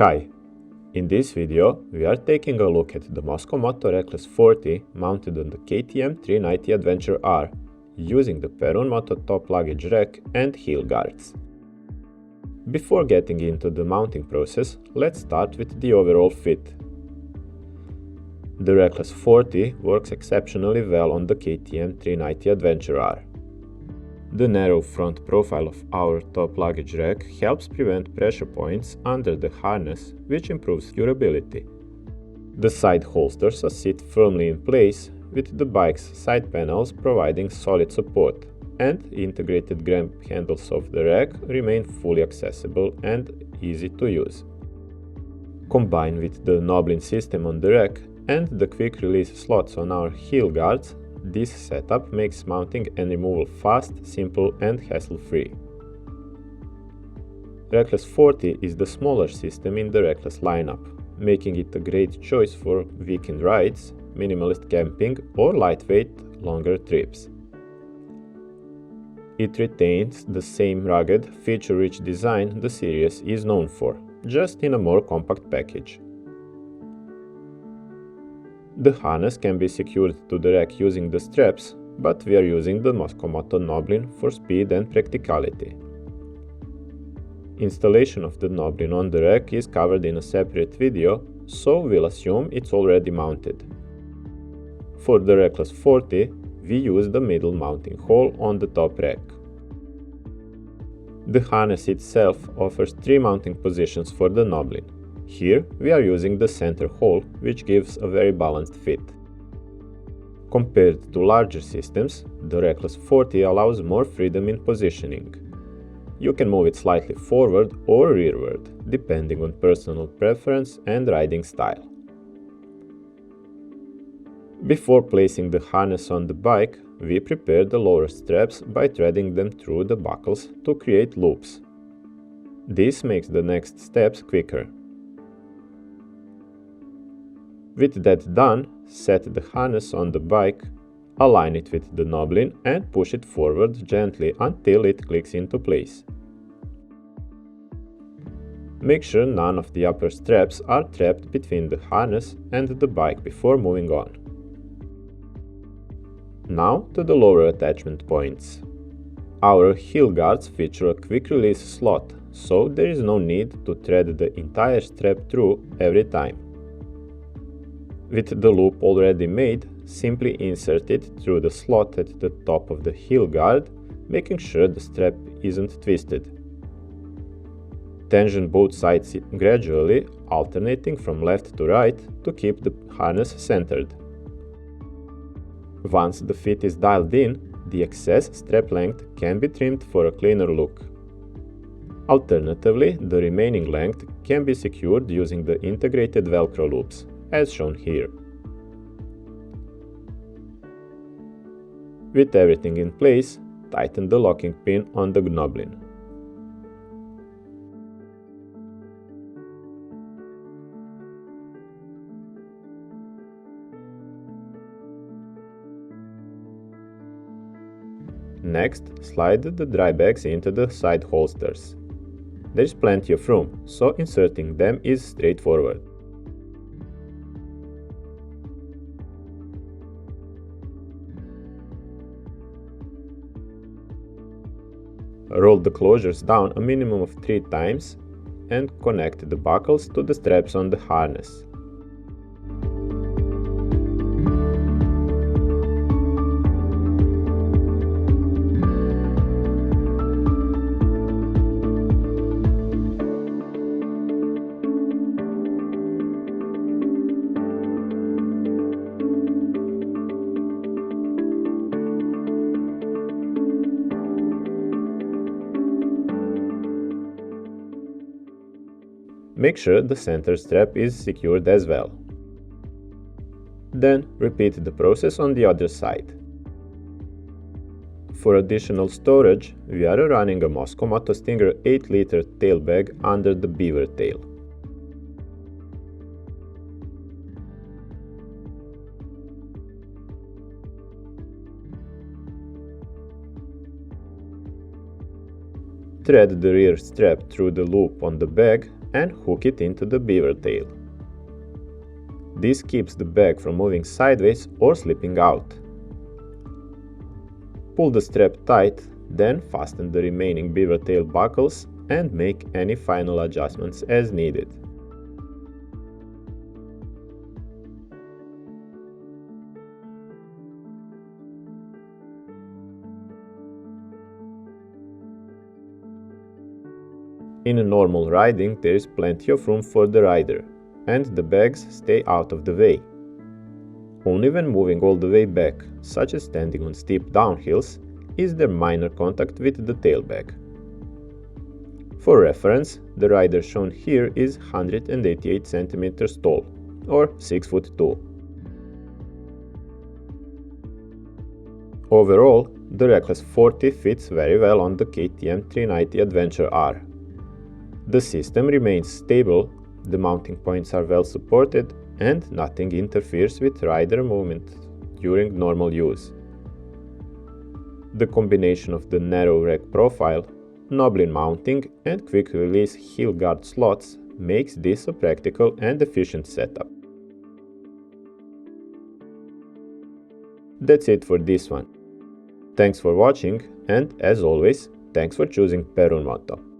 Hi! In this video, we are taking a look at the Mosko Moto Reckless 40 mounted on the KTM 390 Adventure R using the Perun Moto top luggage rack and heel guards. Before getting into the mounting process, let's start with the overall fit. The Reckless 40 works exceptionally well on the KTM 390 Adventure R. The narrow front profile of our top luggage rack helps prevent pressure points under the harness, which improves durability. The side holsters sit firmly in place, with the bike's side panels providing solid support, and integrated grab handles of the rack remain fully accessible and easy to use. Combined with the Gnoblin system on the rack and the quick release slots on our heel guards, this setup makes mounting and removal fast, simple and hassle-free. Reckless 40 is the smaller system in the Reckless lineup, making it a great choice for weekend rides, minimalist camping or lightweight, longer trips. It retains the same rugged, feature-rich design the series is known for, just in a more compact package. The harness can be secured to the rack using the straps, but we are using the Mosko Moto Gnoblin for speed and practicality. Installation of the Gnoblin on the rack is covered in a separate video, so we'll assume it's already mounted. For the Reckless 40, we use the middle mounting hole on the top rack. The harness itself offers 3 mounting positions for the Gnoblin. Here, we are using the center hole, which gives a very balanced fit. Compared to larger systems, the Reckless 40 allows more freedom in positioning. You can move it slightly forward or rearward, depending on personal preference and riding style. Before placing the harness on the bike, we prepare the lower straps by threading them through the buckles to create loops. This makes the next steps quicker. With that done, set the harness on the bike, align it with the Gnoblin and push it forward gently until it clicks into place. Make sure none of the upper straps are trapped between the harness and the bike before moving on. Now to the lower attachment points. Our heel guards feature a quick release slot, so there is no need to thread the entire strap through every time. With the loop already made, simply insert it through the slot at the top of the heel guard, making sure the strap isn't twisted. Tension both sides gradually, alternating from left to right to keep the harness centered. Once the fit is dialed in, the excess strap length can be trimmed for a cleaner look. Alternatively, the remaining length can be secured using the integrated Velcro loops, as shown here. With everything in place, tighten the locking pin on the Gnoblin. Next, slide the dry bags into the side holsters. There is plenty of room, so inserting them is straightforward. Roll the closures down a minimum of 3 times and connect the buckles to the straps on the harness. Make sure the center strap is secured as well. Then repeat the process on the other side. For additional storage, we are running a Mosko Moto Stinger 8-liter tail bag under the beaver tail. Thread the rear strap through the loop on the bag and hook it into the beaver tail. This keeps the bag from moving sideways or slipping out. Pull the strap tight, then fasten the remaining beaver tail buckles and make any final adjustments as needed. In a normal riding, there is plenty of room for the rider, and the bags stay out of the way. Only when moving all the way back, such as standing on steep downhills, is there minor contact with the tail bag. For reference, the rider shown here is 188 cm tall, or 6 foot 2. Overall, the Reckless 40 fits very well on the KTM 390 Adventure R. The system remains stable, the mounting points are well supported, and nothing interferes with rider movement during normal use. The combination of the narrow rack profile, Gnoblin mounting, and quick release heel guard slots makes this a practical and efficient setup. That's it for this one. Thanks for watching, and as always, thanks for choosing Perun Moto.